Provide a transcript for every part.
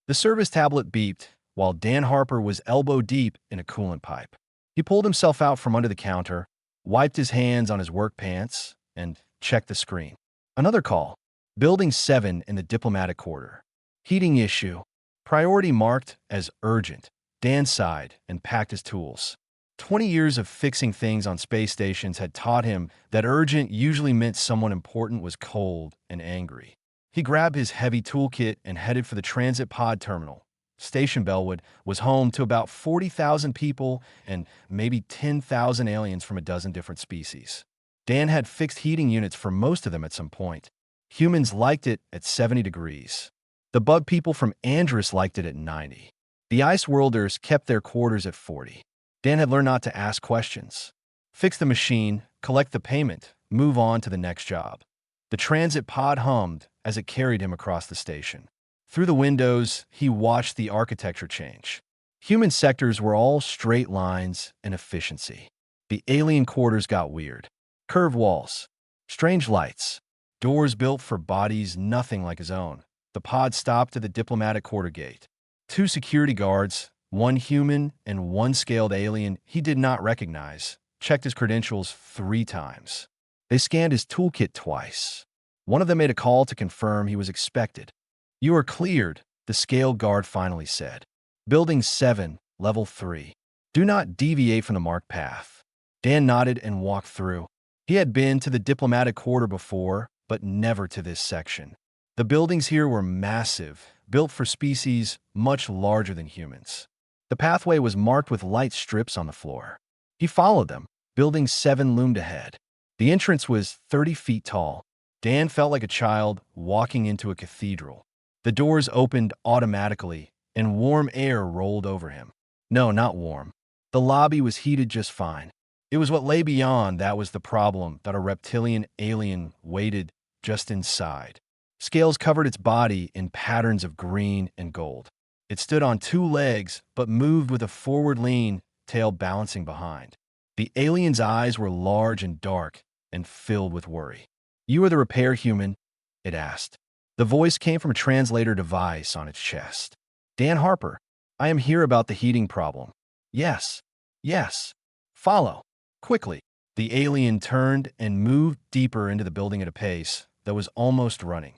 The service tablet beeped while Dan Harper was elbow deep in a coolant pipe. He pulled himself out from under the counter, wiped his hands on his work pants, and checked the screen. Another call. Building 7 in the diplomatic quarter. Heating issue. Priority marked as urgent. Dan sighed and packed his tools. 20 years of fixing things on space stations had taught him that urgent usually meant someone important was cold and angry. He grabbed his heavy toolkit and headed for the transit pod terminal. Station Bellwood was home to about 40,000 people and maybe 10,000 aliens from a dozen different species. Dan had fixed heating units for most of them at some point. Humans liked it at 70 degrees. The bug people from Andrus liked it at 90. The ice worlders kept their quarters at 40. Dan had learned not to ask questions. Fix the machine, collect the payment, move on to the next job. The transit pod hummed as it carried him across the station. Through the windows, he watched the architecture change. Human sectors were all straight lines and efficiency. The alien quarters got weird. Curved walls, strange lights, doors built for bodies nothing like his own. The pod stopped at the diplomatic quarter gate. 2 security guards, one human and one scaled alien he did not recognize, checked his credentials 3 times. They scanned his toolkit twice. One of them made a call to confirm he was expected. "You are cleared," the scaled guard finally said. "Building 7, level 3. Do not deviate from the marked path." Dan nodded and walked through. He had been to the diplomatic quarter before, but never to this section. The buildings here were massive, built for species much larger than humans. The pathway was marked with light strips on the floor. He followed them. Building 7 loomed ahead. The entrance was 30 feet tall. Dan felt like a child walking into a cathedral. The doors opened automatically, and warm air rolled over him. No, not warm. The lobby was heated just fine. It was what lay beyond that was the problem, that a reptilian alien waited just inside. Scales covered its body in patterns of green and gold. It stood on 2 legs, but moved with a forward lean, tail balancing behind. The alien's eyes were large and dark and filled with worry. "You are the repair human?" it asked. The voice came from a translator device on its chest. "Dan Harper, I am here about the heating problem." "Yes, yes. Follow. Quickly." The alien turned and moved deeper into the building at a pace that was almost running.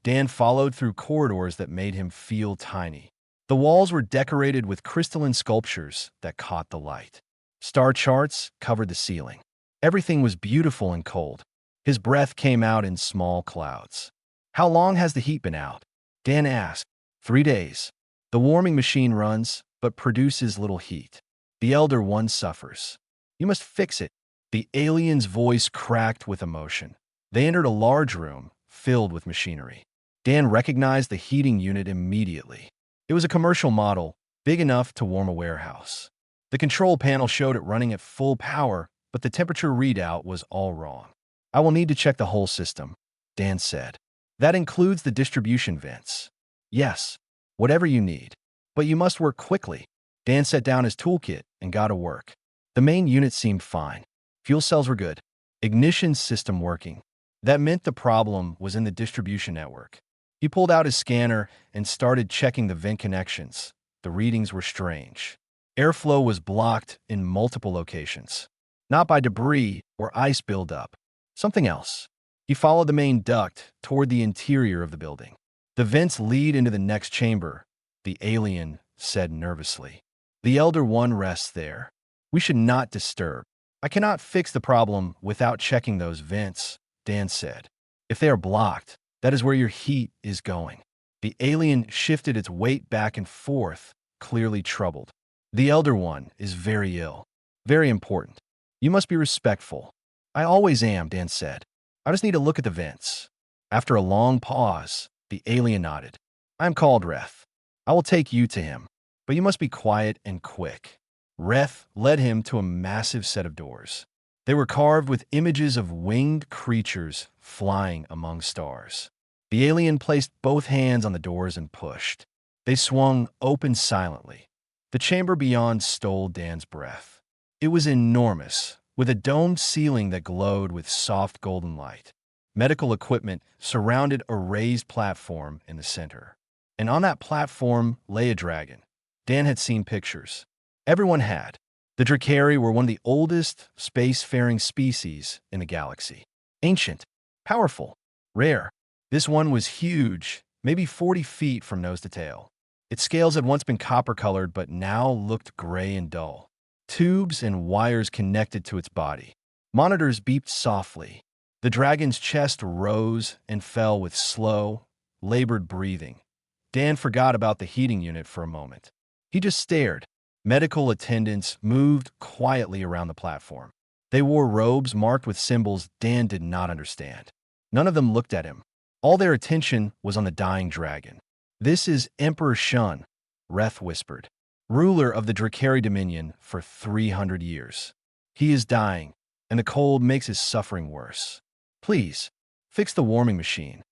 Dan followed through corridors that made him feel tiny. The walls were decorated with crystalline sculptures that caught the light. Star charts covered the ceiling. Everything was beautiful and cold. His breath came out in small clouds. "How long has the heat been out?" Dan asked. 3 days. The warming machine runs, but produces little heat. The elder one suffers. You must fix it." The alien's voice cracked with emotion. They entered a large room filled with machinery. Dan recognized the heating unit immediately. It was a commercial model, big enough to warm a warehouse. The control panel showed it running at full power, but the temperature readout was all wrong. "I will need to check the whole system," Dan said. "That includes the distribution vents." "Yes, whatever you need. But you must work quickly." Dan set down his toolkit and got to work. The main unit seemed fine. Fuel cells were good. Ignition system working. That meant the problem was in the distribution network. He pulled out his scanner and started checking the vent connections. The readings were strange. Airflow was blocked in multiple locations. Not by debris or ice buildup. Something else. He followed the main duct toward the interior of the building. "The vents lead into the next chamber," the alien said nervously. "The Elder One rests there. We should not disturb." "I cannot fix the problem without checking those vents," Dan said. "If they are blocked, that is where your heat is going." The alien shifted its weight back and forth, clearly troubled. "The Elder One is very ill. Very important. You must be respectful." "I always am," Dan said. "I just need to look at the vents." After a long pause, the alien nodded. "I am called Reth. I will take you to him, but you must be quiet and quick." Reth led him to a massive set of doors. They were carved with images of winged creatures flying among stars. The alien placed both hands on the doors and pushed. They swung open silently. The chamber beyond stole Dan's breath. It was enormous, with a domed ceiling that glowed with soft golden light. Medical equipment surrounded a raised platform in the center. and on that platform lay a dragon. Dan had seen pictures. Everyone had. The Drakari were one of the oldest spacefaring species in the galaxy. Ancient, powerful, rare. This one was huge, maybe 40 feet from nose to tail. Its scales had once been copper-colored, but now looked gray and dull. Tubes and wires connected to its body. Monitors beeped softly. The dragon's chest rose and fell with slow, labored breathing. Dan forgot about the heating unit for a moment. He just stared. Medical attendants moved quietly around the platform. They wore robes marked with symbols Dan did not understand. None of them looked at him. All their attention was on the dying dragon. "This is Emperor Shun," Reth whispered, "ruler of the Drakari Dominion for 300 years. He is dying, and the cold makes his suffering worse. Please, fix the warming machine."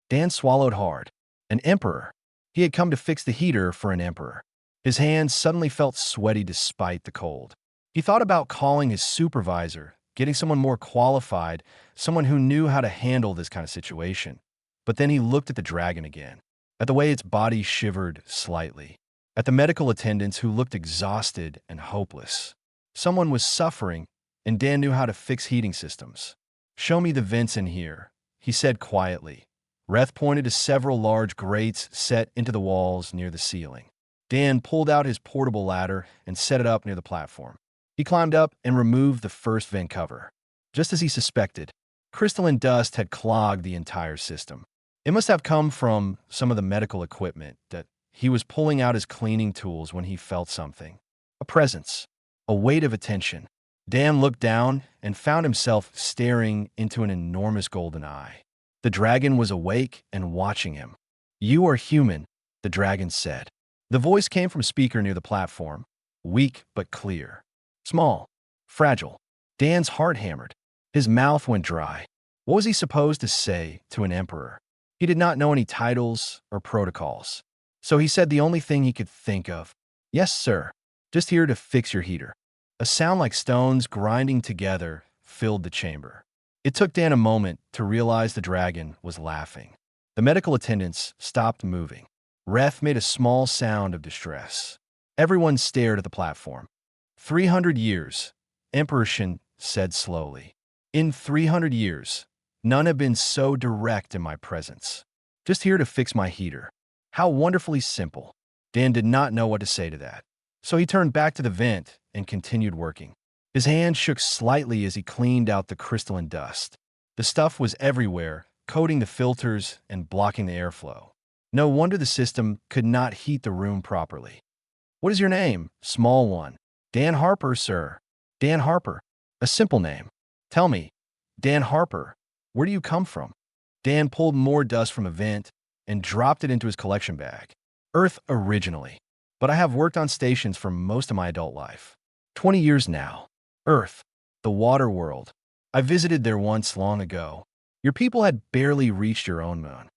Dan swallowed hard. An emperor. He had come to fix the heater for an emperor. His hands suddenly felt sweaty despite the cold. He thought about calling his supervisor, getting someone more qualified, someone who knew how to handle this kind of situation. But then he looked at the dragon again, at the way its body shivered slightly, at the medical attendants who looked exhausted and hopeless. Someone was suffering, and Dan knew how to fix heating systems. "Show me the vents in here," he said quietly. Reth pointed to several large grates set into the walls near the ceiling. Dan pulled out his portable ladder and set it up near the platform. He climbed up and removed the first vent cover. Just as he suspected, crystalline dust had clogged the entire system. It must have come from some of the medical equipment that he was pulling out his cleaning tools when he felt something. A presence, a weight of attention. Dan looked down and found himself staring into an enormous golden eye. The dragon was awake and watching him. "You are human," the dragon said. The voice came from a speaker near the platform, weak but clear. Small, fragile. Dan's heart hammered. His mouth went dry. What was he supposed to say to an emperor? He did not know any titles or protocols. So he said the only thing he could think of. "Yes, sir. Just here to fix your heater." A sound like stones grinding together filled the chamber. It took Dan a moment to realize the dragon was laughing. The medical attendants stopped moving. Reth made a small sound of distress. Everyone stared at the platform. 300 years, Emperor Shin said slowly. "In 300 years, none have been so direct in my presence. Just here to fix my heater." How wonderfully simple. Dan did not know what to say to that. So he turned back to the vent and continued working. His hand shook slightly as he cleaned out the crystalline dust. The stuff was everywhere, coating the filters and blocking the airflow. No wonder the system could not heat the room properly. "What is your name?" "Small one." "Dan Harper, sir." "Dan Harper. A simple name. Tell me, Dan Harper, where do you come from?" Dan pulled more dust from a vent and dropped it into his collection bag. "Earth originally, but I have worked on stations for most of my adult life. 20 years now. Earth, the water world. I visited there once long ago. Your people had barely reached your own moon."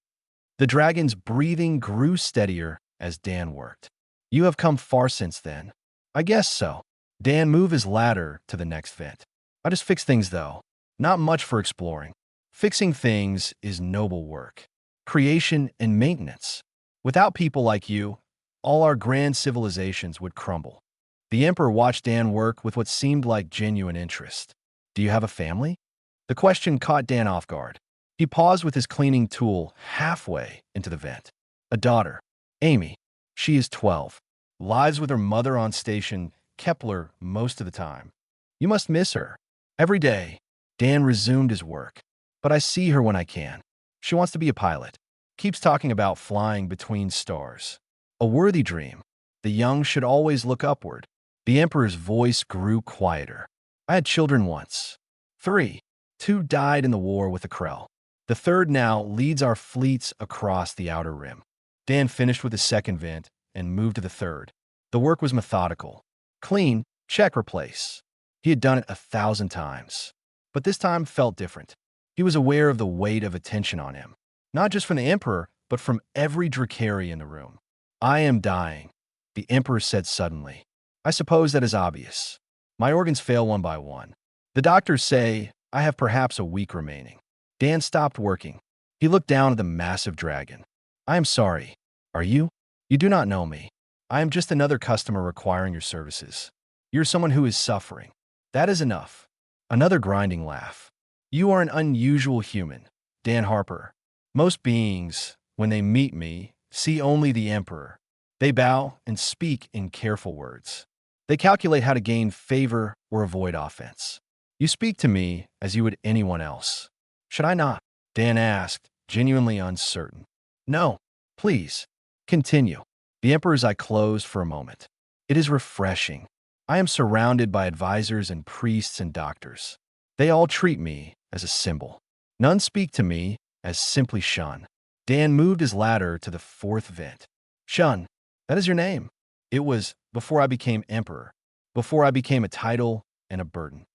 The dragon's breathing grew steadier as Dan worked. "You have come far since then." "I guess so." Dan moved his ladder to the next vent. "I just fix things, though. Not much for exploring. Fixing things is noble work. Creation and maintenance. Without people like you, all our grand civilizations would crumble." The Emperor watched Dan work with what seemed like genuine interest. "Do you have a family?" The question caught Dan off guard. He paused with his cleaning tool halfway into the vent. "A daughter, Amy. She is 12. Lives with her mother on station Kepler most of the time. You must miss her." "Every day." Dan resumed his work. "But I see her when I can. She wants to be a pilot. Keeps talking about flying between stars. A worthy dream. The young should always look upward." The Emperor's voice grew quieter. "I had children once. 3. 2 died in the war with the Krell. The third now leads our fleets across the outer rim." Dan finished with the second vent and moved to the third. The work was methodical. Clean, check, replace. He had done it 1,000 times. But this time felt different. He was aware of the weight of attention on him. Not just from the Emperor, but from every Drakari in the room. "I am dying," the Emperor said suddenly. "I suppose that is obvious. My organs fail one by one. The doctors say I have perhaps a week remaining." Dan stopped working. He looked down at the massive dragon. "I am sorry. Are you? You do not know me. I am just another customer requiring your services. You're someone who is suffering. That is enough. Another grinding laugh. You are an unusual human, Dan Harper. Most beings, when they meet me, see only the Emperor. They bow and speak in careful words. They calculate how to gain favor or avoid offense. You speak to me as you would anyone else. Should I not? Dan asked, genuinely uncertain. No, please, continue. The Emperor's eye closed for a moment. It is refreshing. I am surrounded by advisors and priests and doctors. They all treat me as a symbol. None speak to me as simply Shun. Dan moved his ladder to the fourth vent. Shun, that is your name. It was before I became Emperor, before I became a title and a burden.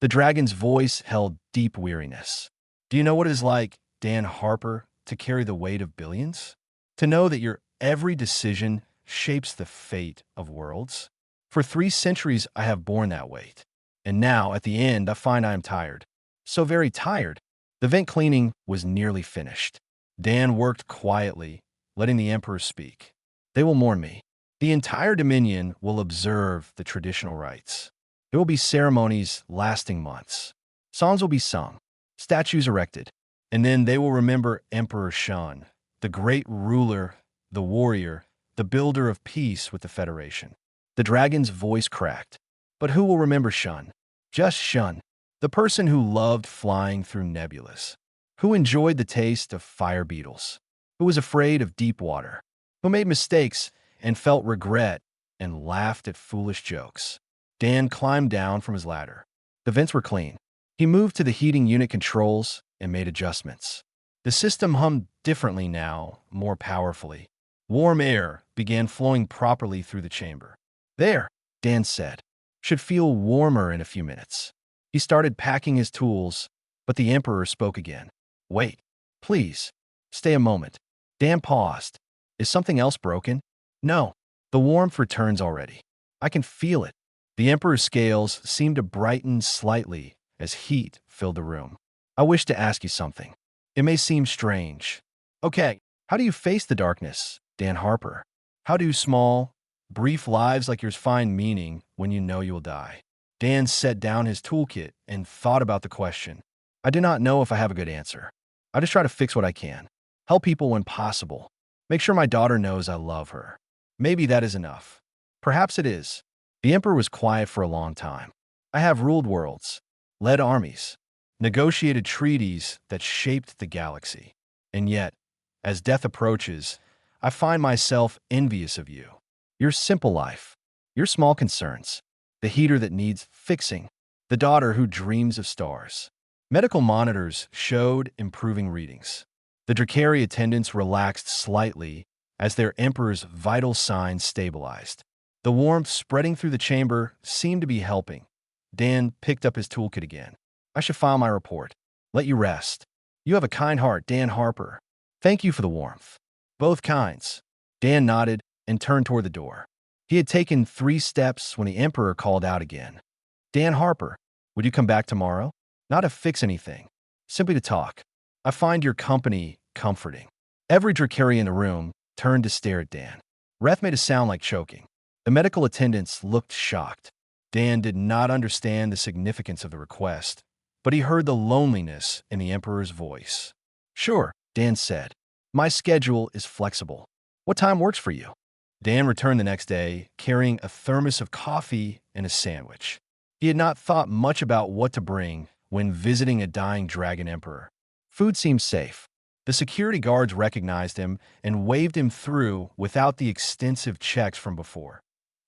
The dragon's voice held deep weariness. Do you know what it is like, Dan Harper, to carry the weight of billions? To know that your every decision shapes the fate of worlds? For 3 centuries I have borne that weight. And now, at the end, I find I am tired. So very tired. The vent cleaning was nearly finished. Dan worked quietly, letting the Emperor speak. They will mourn me. The entire Dominion will observe the traditional rites. There will be ceremonies lasting months. Songs will be sung, statues erected, and then they will remember Emperor Shun, the great ruler, the warrior, the builder of peace with the Federation. The dragon's voice cracked. But who will remember Shun? Just Shun, the person who loved flying through nebulas, who enjoyed the taste of fire beetles, who was afraid of deep water, who made mistakes and felt regret and laughed at foolish jokes. Dan climbed down from his ladder. The vents were clean. He moved to the heating unit controls and made adjustments. The system hummed differently now, more powerfully. Warm air began flowing properly through the chamber. There, Dan said, should feel warmer in a few minutes. He started packing his tools, but the Emperor spoke again. Wait, please, stay a moment. Dan paused. Is something else broken? No, the warmth returns already. I can feel it. The Emperor's scales seemed to brighten slightly as heat filled the room. I wish to ask you something. It may seem strange. Okay, how do you face the darkness, Dan Harper? How do small, brief lives like yours find meaning when you know you will die? Dan set down his toolkit and thought about the question. I do not know if I have a good answer. I just try to fix what I can. Help people when possible. Make sure my daughter knows I love her. Maybe that is enough. Perhaps it is. The Emperor was quiet for a long time. I have ruled worlds, led armies, negotiated treaties that shaped the galaxy. And yet, as death approaches, I find myself envious of you. Your simple life, your small concerns, the heater that needs fixing, the daughter who dreams of stars. Medical monitors showed improving readings. The Drakari attendants relaxed slightly as their Emperor's vital signs stabilized. The warmth spreading through the chamber seemed to be helping. Dan picked up his toolkit again. I should file my report. Let you rest. You have a kind heart, Dan Harper. Thank you for the warmth. Both kinds. Dan nodded and turned toward the door. He had taken 3 steps when the Emperor called out again. Dan Harper, would you come back tomorrow? Not to fix anything, simply to talk. I find your company comforting. Every Drakari in the room turned to stare at Dan. Reth made a sound like choking. The medical attendants looked shocked. Dan did not understand the significance of the request, but he heard the loneliness in the Emperor's voice. Sure, Dan said. My schedule is flexible. What time works for you? Dan returned the next day, carrying a thermos of coffee and a sandwich. He had not thought much about what to bring when visiting a dying dragon emperor. Food seemed safe. The security guards recognized him and waved him through without the extensive checks from before.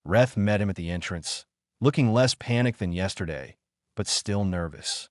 Reth met him at the entrance, looking less panicked than yesterday, but still nervous.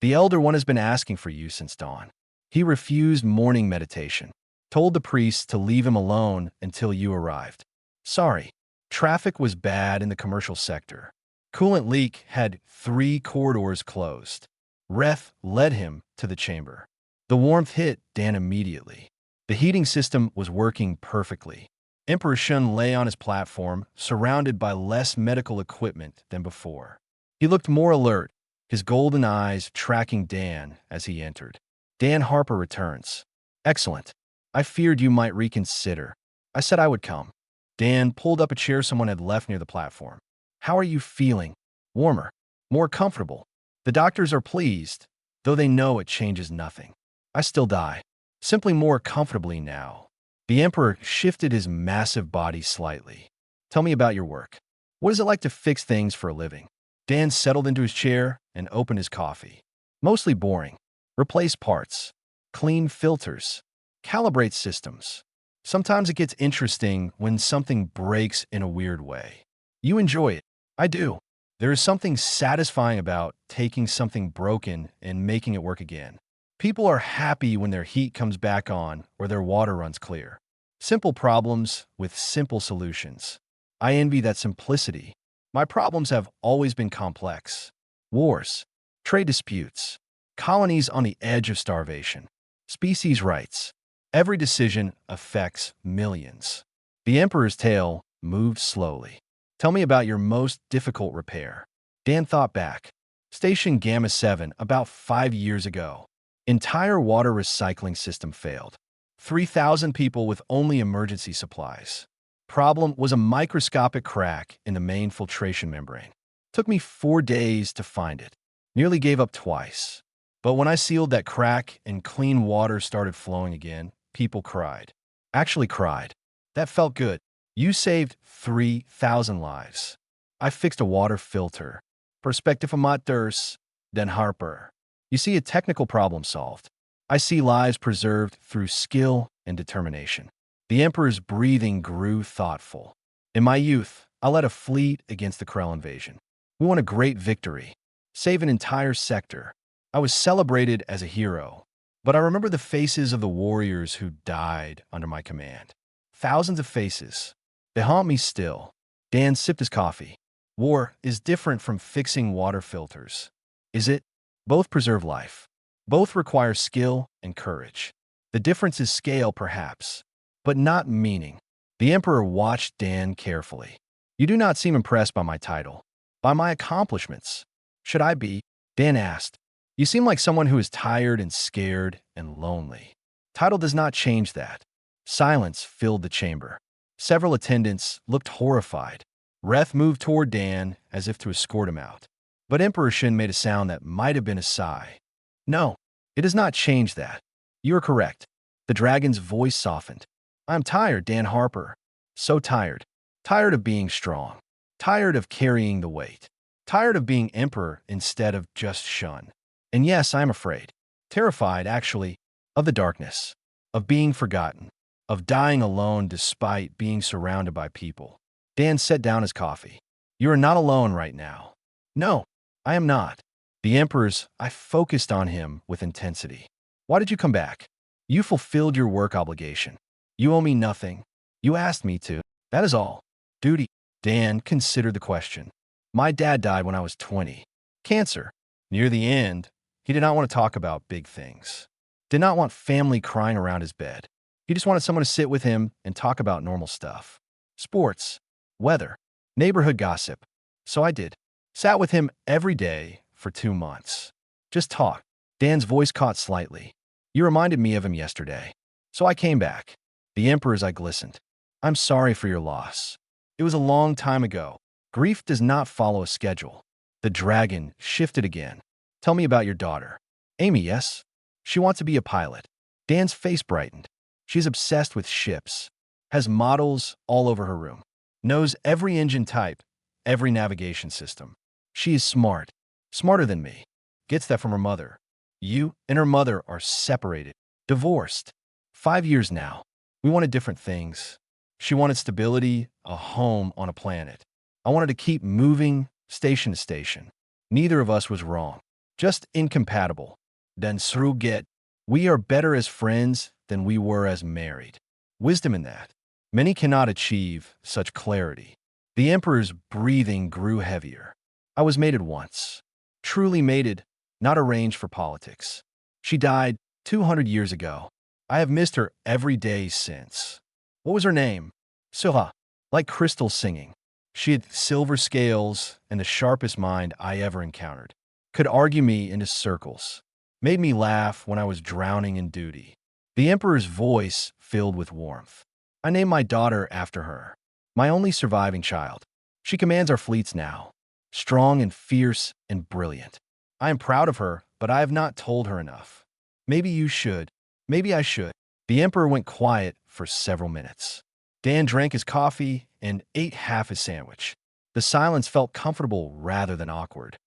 The Elder One has been asking for you since dawn. He refused morning meditation, told the priest to leave him alone until you arrived. Sorry, traffic was bad in the commercial sector. Coolant leak had 3 corridors closed. Reth led him to the chamber. The warmth hit Dan immediately. The heating system was working perfectly. Emperor Shun lay on his platform, surrounded by less medical equipment than before. He looked more alert, his golden eyes tracking Dan as he entered. Dan Harper returns. Excellent. I feared you might reconsider. I said I would come. Dan pulled up a chair someone had left near the platform. How are you feeling? Warmer. More comfortable. The doctors are pleased, though they know it changes nothing. I still die. Simply more comfortably now. The Emperor shifted his massive body slightly. Tell me about your work. What is it like to fix things for a living? Dan settled into his chair and opened his coffee. Mostly boring. Replace parts. Clean filters. Calibrate systems. Sometimes it gets interesting when something breaks in a weird way. You enjoy it. I do. There is something satisfying about taking something broken and making it work again. People are happy when their heat comes back on or their water runs clear. Simple problems with simple solutions. I envy that simplicity. My problems have always been complex. Wars, trade disputes, colonies on the edge of starvation, species rights. Every decision affects millions. The Emperor's tail moved slowly. Tell me about your most difficult repair. Dan thought back. Station Gamma 7 about 5 years ago. Entire water recycling system failed. 3,000 people with only emergency supplies. Problem was a microscopic crack in the main filtration membrane. Took me 4 days to find it. Nearly gave up twice. But when I sealed that crack and clean water started flowing again, people cried. Actually cried. That felt good. You saved 3,000 lives. I fixed a water filter. Perspective amateurs, Den Harper. You see a technical problem solved. I see lives preserved through skill and determination. The Emperor's breathing grew thoughtful. In my youth, I led a fleet against the Krell invasion. We won a great victory. Save an entire sector. I was celebrated as a hero. But I remember the faces of the warriors who died under my command. Thousands of faces. They haunt me still. Dan sipped his coffee. War is different from fixing water filters. Is it? Both preserve life. Both require skill and courage. The difference is scale, perhaps, but not meaning. The Emperor watched Dan carefully. You do not seem impressed by my title, by my accomplishments. Should I be? Dan asked. You seem like someone who is tired and scared and lonely. Title does not change that. Silence filled the chamber. Several attendants looked horrified. Reth moved toward Dan as if to escort him out. But Emperor Shin made a sound that might have been a sigh. No, it does not change that. You are correct. The dragon's voice softened. I'm tired, Dan Harper. So tired. Tired of being strong. Tired of carrying the weight. Tired of being emperor instead of just Shun. And yes, I'm afraid. Terrified, actually, of the darkness. Of being forgotten. Of dying alone despite being surrounded by people. Dan set down his coffee. You are not alone right now. No, I am not. The Emperor's, I focused on him with intensity. Why did you come back? You fulfilled your work obligation. You owe me nothing. You asked me to. That is all. Duty. Dan considered the question. My dad died when I was 20. Cancer. Near the end, he did not want to talk about big things. Did not want family crying around his bed. He just wanted someone to sit with him and talk about normal stuff. Sports, weather, neighborhood gossip. So I did. Sat with him every day for 2 months. Just talk. Dan's voice caught slightly. You reminded me of him yesterday. So I came back. The Emperor's eye glistened. I'm sorry for your loss. It was a long time ago. Grief does not follow a schedule. The dragon shifted again. Tell me about your daughter. Amy, yes? She wants to be a pilot. Dan's face brightened. She's obsessed with ships. Has models all over her room. Knows every engine type, every navigation system. She is smart. Smarter than me. Gets that from her mother. You and her mother are separated. Divorced. 5 years now. We wanted different things. She wanted stability, a home on a planet. I wanted to keep moving station to station. Neither of us was wrong. Just incompatible. Then Sruget. We are better as friends than we were as married. Wisdom in that. Many cannot achieve such clarity. The Emperor's breathing grew heavier. I was mated once. Truly mated, not arranged for politics. She died 200 years ago. I have missed her every day since. What was her name? Sura, like crystal singing. She had silver scales and the sharpest mind I ever encountered. Could argue me into circles. Made me laugh when I was drowning in duty. The Emperor's voice filled with warmth. I named my daughter after her, my only surviving child. She commands our fleets now, strong and fierce and brilliant. I am proud of her, but I have not told her enough. Maybe you should. Maybe I should. The Emperor went quiet for several minutes. Dan drank his coffee and ate half his sandwich. The silence felt comfortable rather than awkward.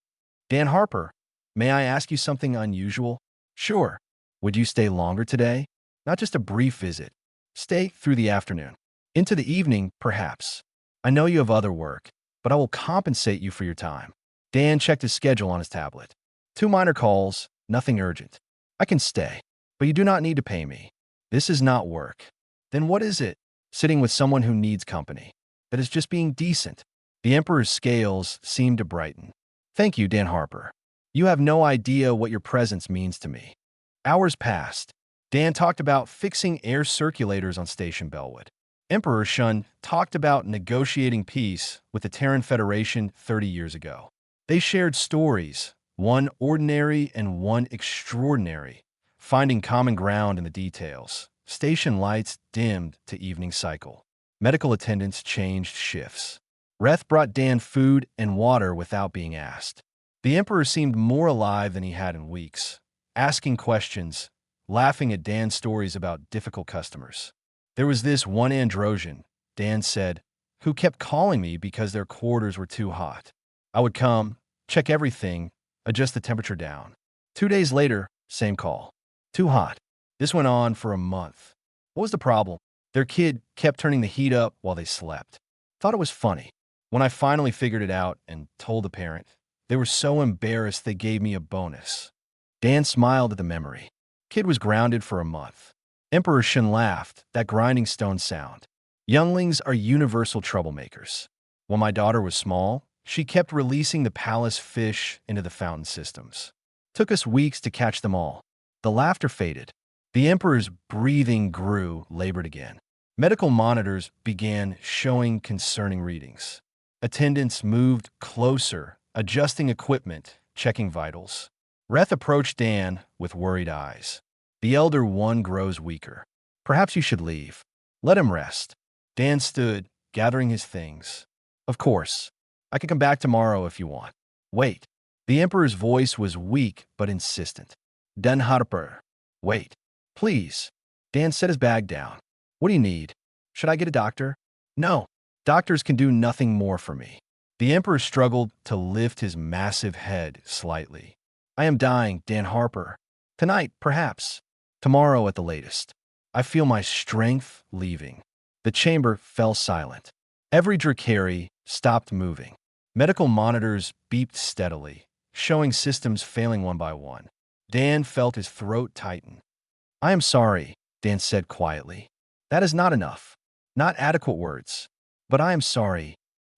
Dan Harper, may I ask you something unusual? Sure. Would you stay longer today? Not just a brief visit. Stay through the afternoon. Into the evening, perhaps. I know you have other work, but I will compensate you for your time. Dan checked his schedule on his tablet. 2 minor calls, nothing urgent. I can stay, but you do not need to pay me. This is not work. Then what is it? Sitting with someone who needs company. That is just being decent. The Emperor's scales seemed to brighten. Thank you, Dan Harper. You have no idea what your presence means to me. Hours passed. Dan talked about fixing air circulators on Station Bellwood. Emperor Shun talked about negotiating peace with the Terran Federation 30 years ago. They shared stories, one ordinary and one extraordinary, finding common ground in the details. Station lights dimmed to evening cycle. Medical attendants changed shifts. Reth brought Dan food and water without being asked. The Emperor seemed more alive than he had in weeks, asking questions, laughing at Dan's stories about difficult customers. There was this one Androsian, Dan said, who kept calling me because their quarters were too hot. I would come, check everything, adjust the temperature down. 2 days later, same call. Too hot. This went on for a month. What was the problem? Their kid kept turning the heat up while they slept. Thought it was funny. When I finally figured it out and told the parent, they were so embarrassed they gave me a bonus. Dan smiled at the memory. Kid was grounded for a month. Emperor Shin laughed, that grinding stone sound. Younglings are universal troublemakers. When my daughter was small, she kept releasing the palace fish into the fountain systems. Took us weeks to catch them all. The laughter faded. The Emperor's breathing grew, labored again. Medical monitors began showing concerning readings. Attendants moved closer, adjusting equipment, checking vitals. Reth approached Dan with worried eyes. The elder one grows weaker. Perhaps you should leave. Let him rest. Dan stood, gathering his things. Of course. I can come back tomorrow if you want. Wait. The Emperor's voice was weak but insistent. Dan Harper. Wait. Please. Dan set his bag down. What do you need? Should I get a doctor? No. Doctors can do nothing more for me. The Emperor struggled to lift his massive head slightly. I am dying, Dan Harper. Tonight, perhaps. Tomorrow at the latest. I feel my strength leaving. The chamber fell silent. Every Drakari stopped moving. Medical monitors beeped steadily, showing systems failing one by one. Dan felt his throat tighten. I am sorry, Dan said quietly. That is not enough. Not adequate words. But I am sorry.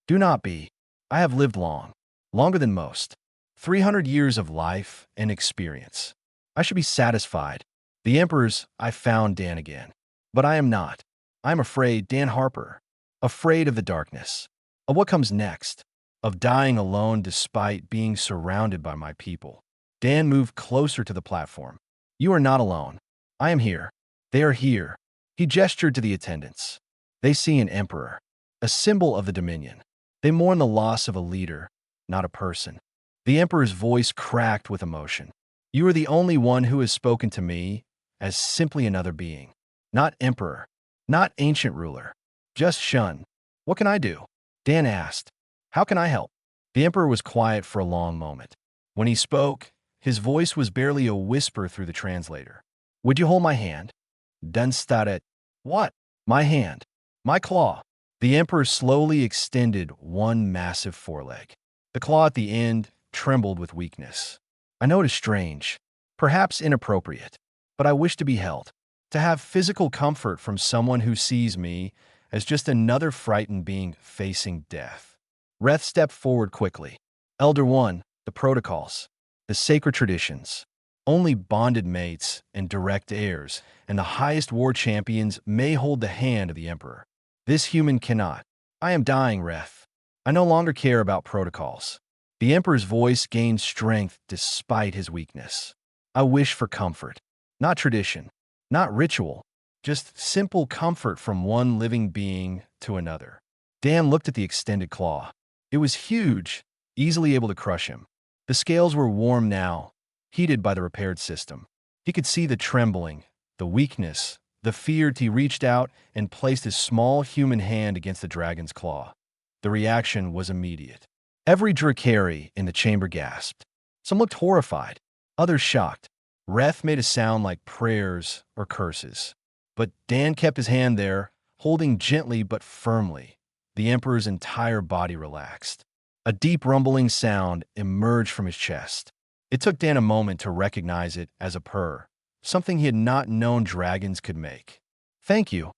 Do not be. I have lived long. Longer than most. 300 years of life and experience. I should be satisfied. The Emperor's, I found Dan again. But I am not. I am afraid, Dan Harper. Afraid of the darkness. Of what comes next. Of dying alone despite being surrounded by my people. Dan moved closer to the platform. You are not alone. I am here. They are here. He gestured to the attendants. They see an emperor, a symbol of the Dominion. They mourn the loss of a leader, not a person. The Emperor's voice cracked with emotion. You are the only one who has spoken to me as simply another being. Not emperor, not ancient ruler. Just Shun. What can I do? Dan asked. How can I help? The Emperor was quiet for a long moment. When he spoke, his voice was barely a whisper through the translator. Would you hold my hand? Dunstadet. What? My hand. My claw. The Emperor slowly extended one massive foreleg. The claw at the end trembled with weakness. I know it is strange, perhaps inappropriate, but I wish to be held, to have physical comfort from someone who sees me as just another frightened being facing death. Reth stepped forward quickly. Elder One, the protocols, the sacred traditions. Only bonded mates and direct heirs and the highest war champions may hold the hand of the Emperor. This human cannot. I am dying, Reth. I no longer care about protocols. The Emperor's voice gained strength despite his weakness. I wish for comfort. Not tradition. Not ritual. just simple comfort from one living being to another. Dan looked at the extended claw. It was huge, easily able to crush him. The scales were warm now, heated by the repaired system. He could see the trembling, the weakness, the fear. He reached out and placed his small human hand against the dragon's claw. The reaction was immediate. Every Drakari in the chamber gasped. Some looked horrified, others shocked. Breath made a sound like prayers or curses. But Dan kept his hand there, holding gently but firmly. The Emperor's entire body relaxed. A deep rumbling sound emerged from his chest. It took Dan a moment to recognize it as a purr, something he had not known dragons could make. "Thank you,"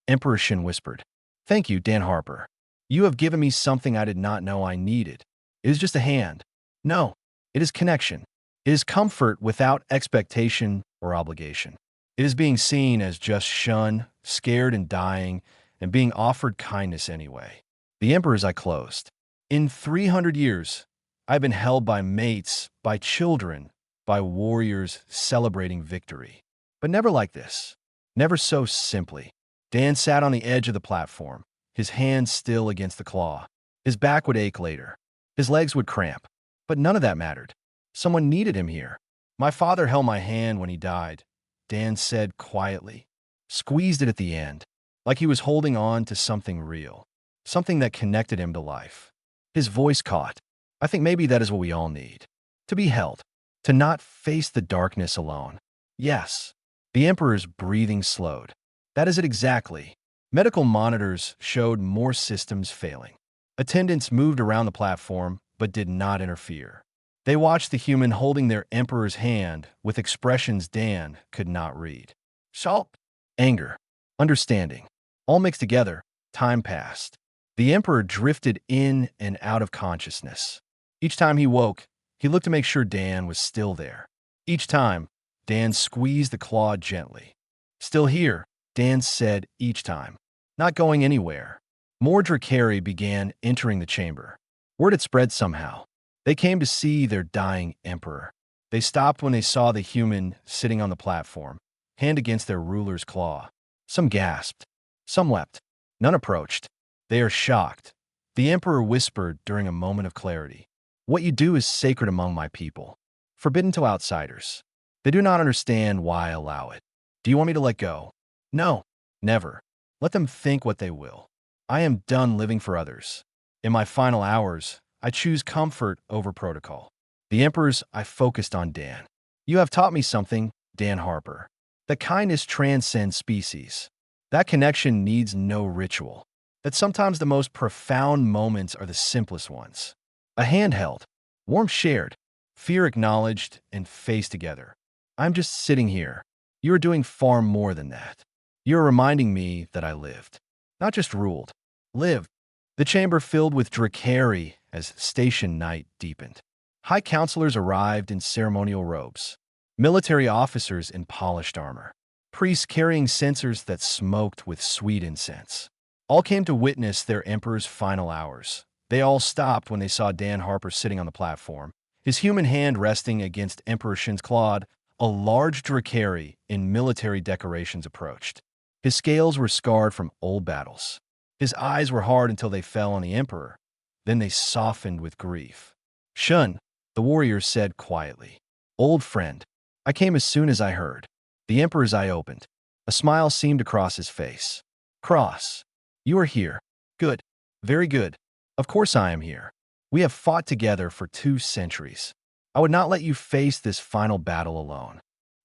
Emperor Shin whispered. "Thank you, Dan Harper. You have given me something I did not know I needed. It is just a hand. No, it is connection. It is comfort without expectation or obligation. It is being seen as just Shun, scared and dying, and being offered kindness anyway." The Emperor's eye closed. In 300 years, I've been held by mates, by children, by warriors celebrating victory. But never like this. Never so simply. Dan sat on the edge of the platform, his hand still against the claw. His back would ache later. His legs would cramp. But none of that mattered. Someone needed him here. "My father held my hand when he died," Dan said quietly. Squeezed it at the end, like he was holding on to something real, something that connected him to life. His voice caught. "I think maybe that is what we all need. To be held. To not face the darkness alone." "Yes." The Emperor's breathing slowed. "That is it exactly." Medical monitors showed more systems failing. Attendants moved around the platform, but did not interfere. They watched the human holding their Emperor's hand with expressions Dan could not read. Shock, anger, understanding, all mixed together. Time passed. The Emperor drifted in and out of consciousness. Each time he woke, he looked to make sure Dan was still there. Each time, Dan squeezed the claw gently. "Still here," Dan said each time. "Not going anywhere." More Drakari began entering the chamber. Word had spread somehow. They came to see their dying Emperor. They stopped when they saw the human sitting on the platform, hand against their ruler's claw. Some gasped. Some leapt. None approached. "They are shocked." The Emperor whispered during a moment of clarity. "What you do is sacred among my people, forbidden to outsiders. They do not understand why I allow it. Do you want me to let go?" "No, never. Let them think what they will. I am done living for others. In my final hours, I choose comfort over protocol." The Emperor's eye focused on Dan. "You have taught me something, Dan Harper. That kindness transcends species. That connection needs no ritual. That sometimes the most profound moments are the simplest ones. A hand held, warmth shared, fear acknowledged, and faced together. I'm just sitting here. You are doing far more than that. You're reminding me that I lived. Not just ruled. Lived." The chamber filled with Drakari as station night deepened. High counselors arrived in ceremonial robes. Military officers in polished armor. Priests carrying censers that smoked with sweet incense. All came to witness their Emperor's final hours. They all stopped when they saw Dan Harper sitting on the platform, his human hand resting against Emperor Shin's claw. A large Drakari in military decorations approached. His scales were scarred from old battles. His eyes were hard until they fell on the Emperor. Then they softened with grief. "Shun," the warrior said quietly. "Old friend, I came as soon as I heard." The Emperor's eye opened. A smile seemed to cross his face. "Cross, you are here. Good. Very good. Of course I am here. We have fought together for 2 centuries. I would not let you face this final battle alone."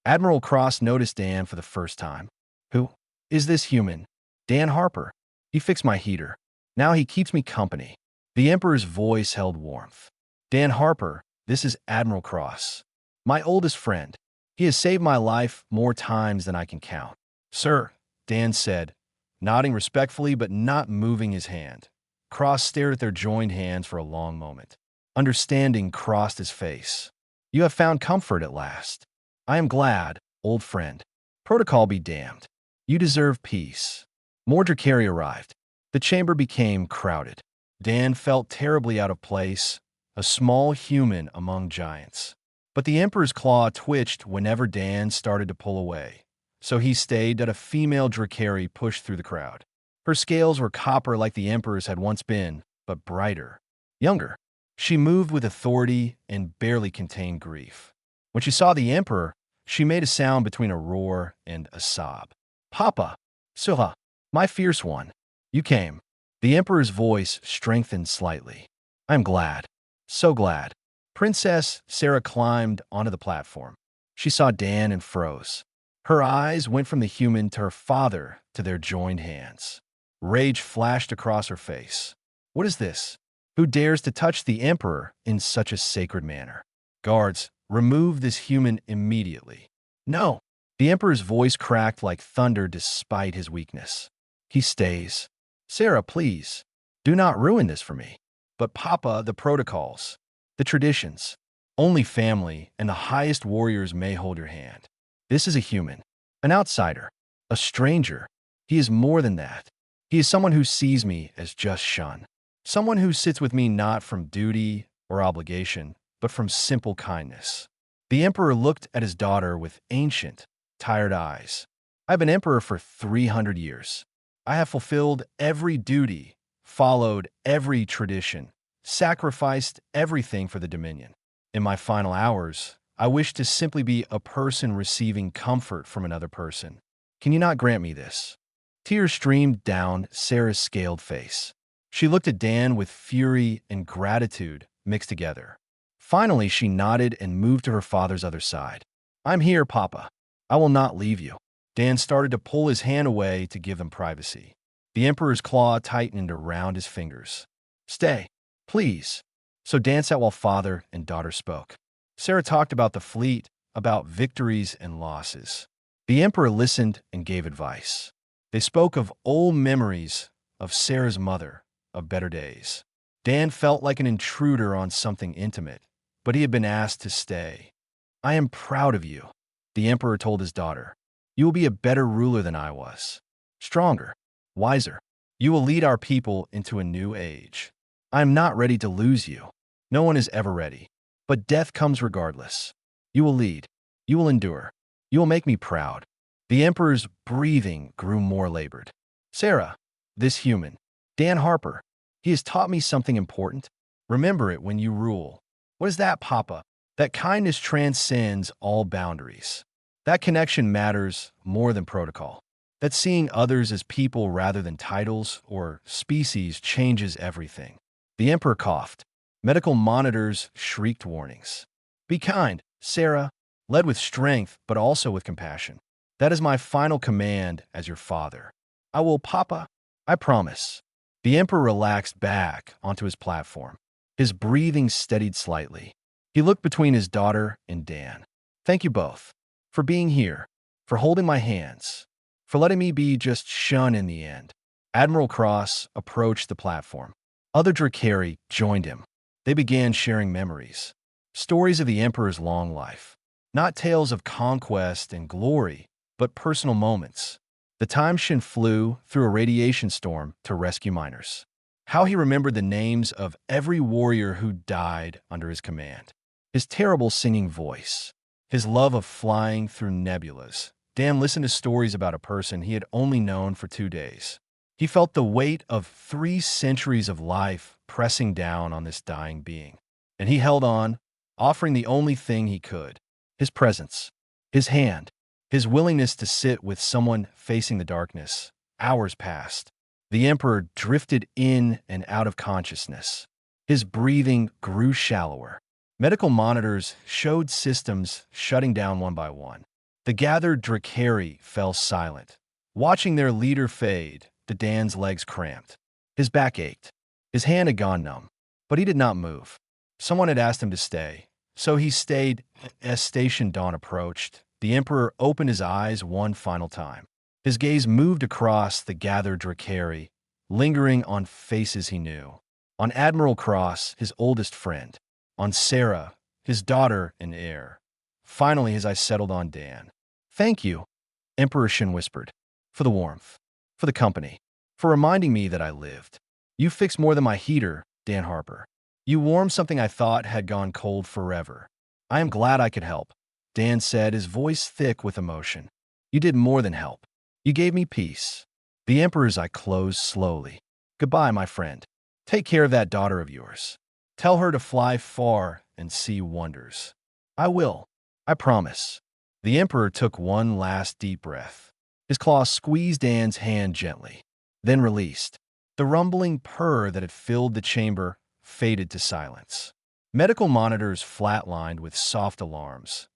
Admiral Cross noticed Dan for the first time. "Who is this human?" "Dan Harper. He fixed my heater. Now he keeps me company." The Emperor's voice held warmth. "Dan Harper, this is Admiral Cross. My oldest friend. He has saved my life more times than I can count." "Sir," Dan said, nodding respectfully but not moving his hand. Cross stared at their joined hands for a long moment. Understanding crossed his face. "You have found comfort at last. I am glad, old friend. Protocol be damned. You deserve peace." More Drakari arrived. The chamber became crowded. Dan felt terribly out of place, a small human among giants. But the Emperor's claw twitched whenever Dan started to pull away. So he stayed that a female Drakari pushed through the crowd. Her scales were copper like the Emperor's had once been, but brighter, younger. She moved with authority and barely contained grief. When she saw the Emperor, she made a sound between a roar and a sob. Papa, Sura, my fierce one, you came. The Emperor's voice strengthened slightly. I'm glad. So glad. Princess Sarah climbed onto the platform. She saw Dan and froze. Her eyes went from the human to her father to their joined hands. Rage flashed across her face. What is this? Who dares to touch the Emperor in such a sacred manner? Guards, remove this human immediately. No. The Emperor's voice cracked like thunder despite his weakness. He stays. Sarah, please, do not ruin this for me. But Papa, the protocols, the traditions. Only family and the highest warriors may hold your hand. This is a human, an outsider, a stranger. He is more than that. He is someone who sees me as just shun. Someone who sits with me not from duty or obligation, but from simple kindness. The Emperor looked at his daughter with ancient, tired eyes. I've been Emperor for 300 years. I have fulfilled every duty, followed every tradition, sacrificed everything for the Dominion. In my final hours, I wish to simply be a person receiving comfort from another person. Can you not grant me this? Tears streamed down Sarah's scaled face. She looked at Dan with fury and gratitude mixed together. Finally, she nodded and moved to her father's other side. I'm here, Papa. I will not leave you. Dan started to pull his hand away to give them privacy. The Emperor's claw tightened around his fingers. Stay, please. So Dan sat while father and daughter spoke. Sarah talked about the fleet, about victories and losses. The Emperor listened and gave advice. They spoke of old memories, of Sarah's mother, of better days. Dan felt like an intruder on something intimate, but he had been asked to stay. I am proud of you, the Emperor told his daughter. You will be a better ruler than I was. Stronger, wiser. You will lead our people into a new age. I am not ready to lose you. No one is ever ready. But death comes regardless. You will lead. You will endure. You will make me proud. The Emperor's breathing grew more labored. Sarah, this human, Dan Harper, he has taught me something important. Remember it when you rule. What is that, Papa? That kindness transcends all boundaries. That connection matters more than protocol. That seeing others as people rather than titles or species changes everything. The Emperor coughed. Medical monitors shrieked warnings. Be kind, Sarah, led with strength but also with compassion. That is my final command as your father. I will, Papa. I promise. The Emperor relaxed back onto his platform. His breathing steadied slightly. He looked between his daughter and Dan. Thank you both. For being here. For holding my hands. For letting me be just shun in the end. Admiral Cross approached the platform. Other Drakari joined him. They began sharing memories. Stories of the Emperor's long life. Not tales of conquest and glory, but personal moments. The time Shin flew through a radiation storm to rescue miners. How he remembered the names of every warrior who died under his command. His terrible singing voice. His love of flying through nebulas. Dan listened to stories about a person he had only known for 2 days. He felt the weight of 3 centuries of life pressing down on this dying being. And he held on, offering the only thing he could. His presence. His hand. His willingness to sit with someone facing the darkness. Hours passed. The Emperor drifted in and out of consciousness. His breathing grew shallower. Medical monitors showed systems shutting down one by one. The gathered Drakari fell silent. Watching their leader fade, the Dan's legs cramped. His back ached. His hand had gone numb. But he did not move. Someone had asked him to stay. So he stayed. As station dawn approached, the Emperor opened his eyes one final time. His gaze moved across the gathered Drakari, lingering on faces he knew. On Admiral Cross, his oldest friend. On Sarah, his daughter and heir. Finally, his eyes settled on Dan. Thank you, Emperor Shin whispered, for the warmth, for the company, for reminding me that I lived. You fixed more than my heater, Dan Harper. You warmed something I thought had gone cold forever. I am glad I could help, Dan said, his voice thick with emotion. You did more than help. You gave me peace. The Emperor's eye closed slowly. Goodbye, my friend. Take care of that daughter of yours. Tell her to fly far and see wonders. I will. I promise. The Emperor took one last deep breath. His claw squeezed Anne's hand gently, then released. The rumbling purr that had filled the chamber faded to silence. Medical monitors flatlined with soft alarms.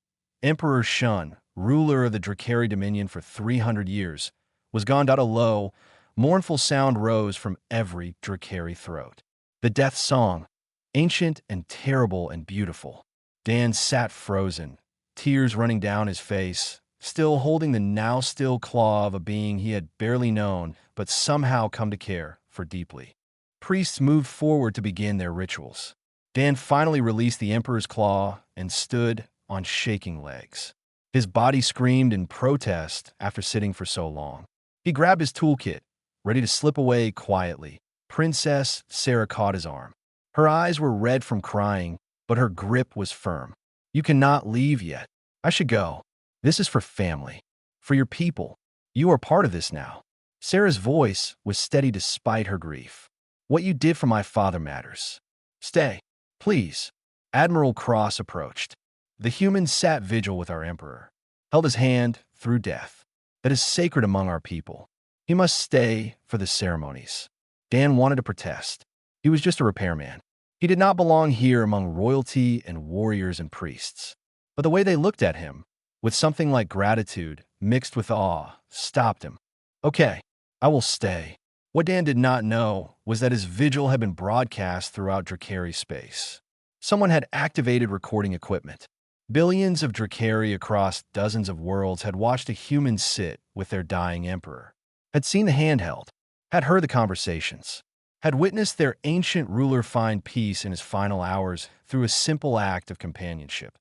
Emperor Shun, ruler of the Drakari Dominion for 300 years, was gone. A low, mournful sound rose from every Drakari throat. The death song, ancient and terrible and beautiful. Dan sat frozen, tears running down his face, still holding the now-still claw of a being he had barely known but somehow come to care for deeply. Priests moved forward to begin their rituals. Dan finally released the Emperor's claw and stood on shaking legs. His body screamed in protest after sitting for so long. He grabbed his toolkit, ready to slip away quietly. Princess Sarah caught his arm. Her eyes were red from crying, but her grip was firm. You cannot leave yet. I should go. This is for family, for your people. You are part of this now. Sarah's voice was steady despite her grief. What you did for my father matters. Stay, please. Admiral Cross approached. The human sat vigil with our emperor, held his hand through death. That is sacred among our people. He must stay for the ceremonies. Dan wanted to protest. He was just a repairman. He did not belong here among royalty and warriors and priests. But the way they looked at him, with something like gratitude mixed with awe, stopped him. Okay, I will stay. What Dan did not know was that his vigil had been broadcast throughout Drakari space. Someone had activated recording equipment. Billions of Drakari across dozens of worlds had watched a human sit with their dying emperor, had seen the handheld, had heard the conversations, had witnessed their ancient ruler find peace in his final hours through a simple act of companionship.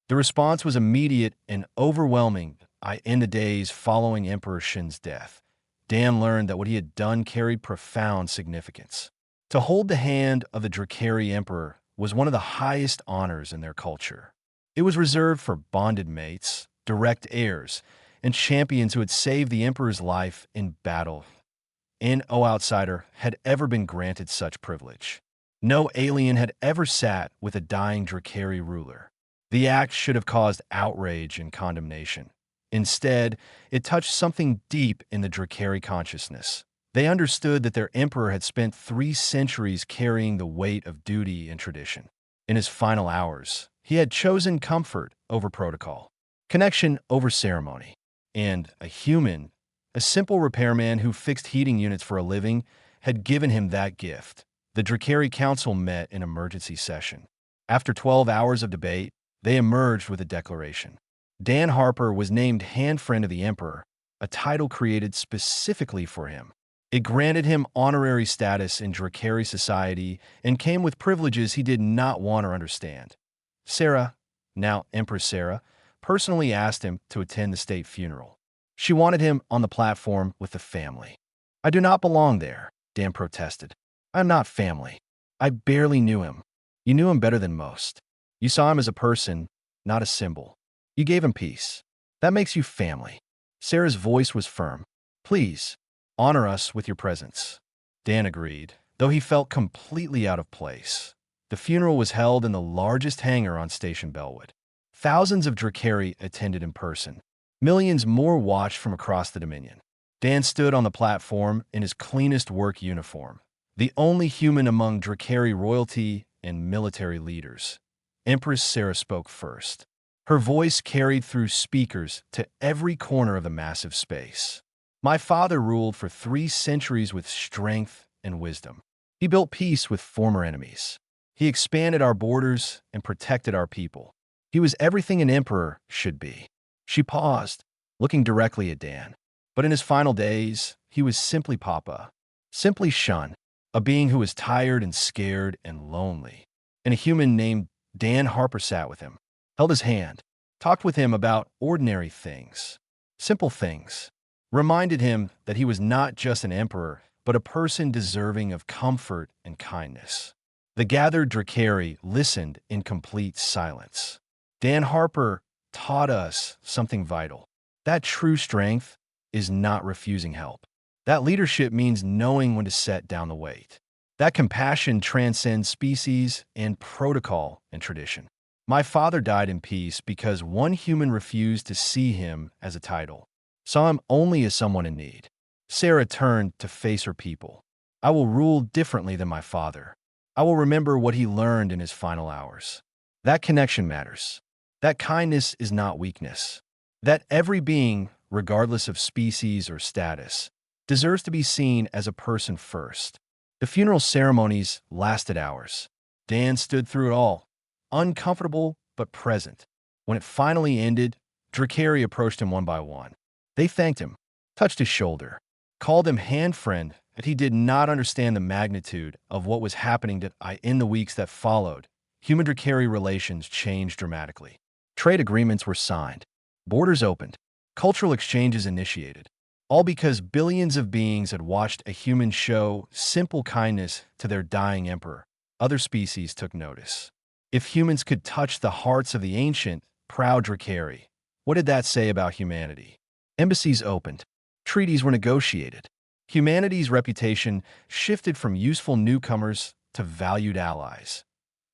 The response was immediate and overwhelming. In the days following Emperor Shin's death, Dan learned that what he had done carried profound significance. To hold the hand of the Drakari Emperor was one of the highest honors in their culture. It was reserved for bonded mates, direct heirs, and champions who had saved the Emperor's life in battle. No outsider had ever been granted such privilege. No alien had ever sat with a dying Drakari ruler. The act should have caused outrage and condemnation. Instead, it touched something deep in the Drakari consciousness. They understood that their emperor had spent 3 centuries carrying the weight of duty and tradition. In his final hours, he had chosen comfort over protocol, connection over ceremony, and a simple repairman who fixed heating units for a living, had given him that gift. The Drakari Council met in emergency session. After 12 hours of debate, they emerged with a declaration. Dan Harper was named Hand Friend of the Emperor, a title created specifically for him. It granted him honorary status in Drakari society and came with privileges he did not want or understand. Sarah, now Empress Sarah, personally asked him to attend the state funeral. She wanted him on the platform with the family. I do not belong there, Dan protested. I am not family. I barely knew him. You knew him better than most. You saw him as a person, not a symbol. You gave him peace. That makes you family. Sarah's voice was firm. Please, honor us with your presence. Dan agreed, though he felt completely out of place. The funeral was held in the largest hangar on Station Bellwood. Thousands of Drakari attended in person. Millions more watched from across the Dominion. Dan stood on the platform in his cleanest work uniform, the only human among Drakari royalty and military leaders. Empress Sarah spoke first. Her voice carried through speakers to every corner of the massive space. My father ruled for 3 centuries with strength and wisdom. He built peace with former enemies. He expanded our borders and protected our people. He was everything an emperor should be. She paused, looking directly at Dan. But in his final days, he was simply Papa, simply Shun, a being who was tired and scared and lonely. And a human named Dan Harper sat with him, held his hand, talked with him about ordinary things, simple things, reminded him that he was not just an emperor, but a person deserving of comfort and kindness. The gathered Drakari listened in complete silence. Dan Harper taught us something vital. That true strength is not refusing help. That leadership means knowing when to set down the weight. That compassion transcends species and protocol and tradition. My father died in peace because one human refused to see him as a title, saw him only as someone in need. Sarah turned to face her people. I will rule differently than my father. I will remember what he learned in his final hours. That connection matters. That kindness is not weakness. That every being, regardless of species or status, deserves to be seen as a person first. The funeral ceremonies lasted hours. Dan stood through it all, uncomfortable but present. When it finally ended, Drakari approached him one by one. They thanked him, touched his shoulder, called him hand friend, and he did not understand the magnitude of what was happening in the weeks that followed. Human-Drakari relations changed dramatically. Trade agreements were signed, borders opened, cultural exchanges initiated, all because billions of beings had watched a human show simple kindness to their dying emperor. Other species took notice. If humans could touch the hearts of the ancient, proud Drakari, what did that say about humanity? Embassies opened. Treaties were negotiated. Humanity's reputation shifted from useful newcomers to valued allies.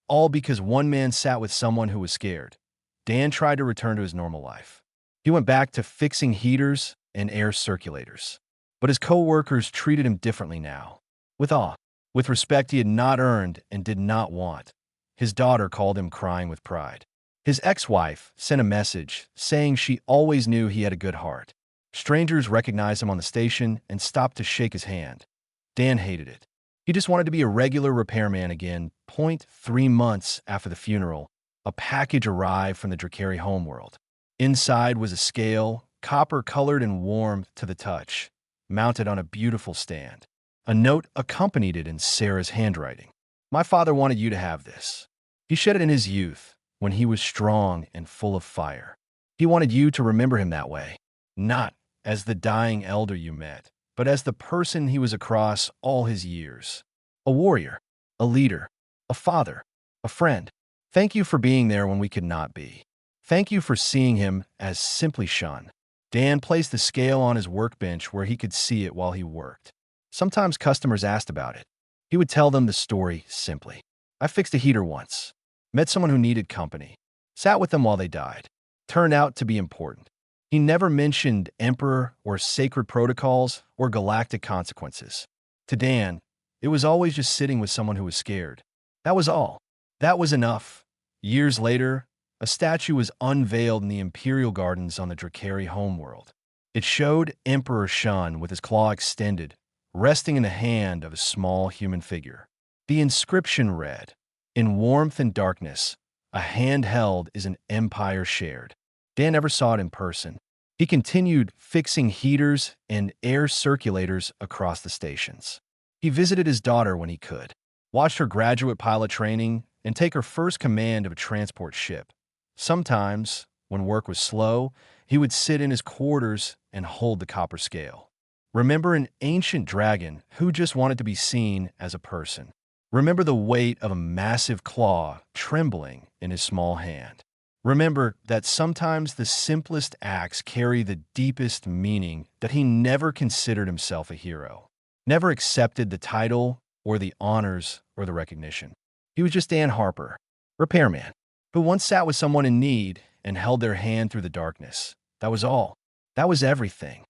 All because one man sat with someone who was scared. Dan tried to return to his normal life. He went back to fixing heaters and air circulators. But his co-workers treated him differently now. With awe, with respect he had not earned and did not want. His daughter called him crying with pride. His ex-wife sent a message saying she always knew he had a good heart. Strangers recognized him on the station and stopped to shake his hand. Dan hated it. He just wanted to be a regular repairman again. 3 months after the funeral, a package arrived from the Drakari homeworld. Inside was a scale, copper-colored and warm to the touch, mounted on a beautiful stand. A note accompanied it in Sarah's handwriting. My father wanted you to have this. He shed it in his youth, when he was strong and full of fire. He wanted you to remember him that way, not as the dying elder you met, but as the person he was across all his years. A warrior, a leader, a father, a friend. Thank you for being there when we could not be. Thank you for seeing him as simply Shun. Dan placed the scale on his workbench where he could see it while he worked. Sometimes customers asked about it. He would tell them the story simply. I fixed a heater once, met someone who needed company, sat with them while they died. Turned out to be important. He never mentioned emperor or sacred protocols or galactic consequences. To Dan, it was always just sitting with someone who was scared. That was all. That was enough. Years later, a statue was unveiled in the Imperial Gardens on the Drakari homeworld. It showed Emperor Shun with his claw extended, resting in the hand of a small human figure. The inscription read, "In warmth and darkness, a hand held is an empire shared." Dan never saw it in person. He continued fixing heaters and air circulators across the stations. He visited his daughter when he could, watched her graduate pilot training, and take her first command of a transport ship. Sometimes, when work was slow, he would sit in his quarters and hold the copper scale. Remember an ancient dragon who just wanted to be seen as a person. Remember the weight of a massive claw trembling in his small hand. Remember that sometimes the simplest acts carry the deepest meaning. That he never considered himself a hero, never accepted the title or the honors or the recognition. He was just Dan Harper, repairman, who once sat with someone in need and held their hand through the darkness. That was all. That was everything.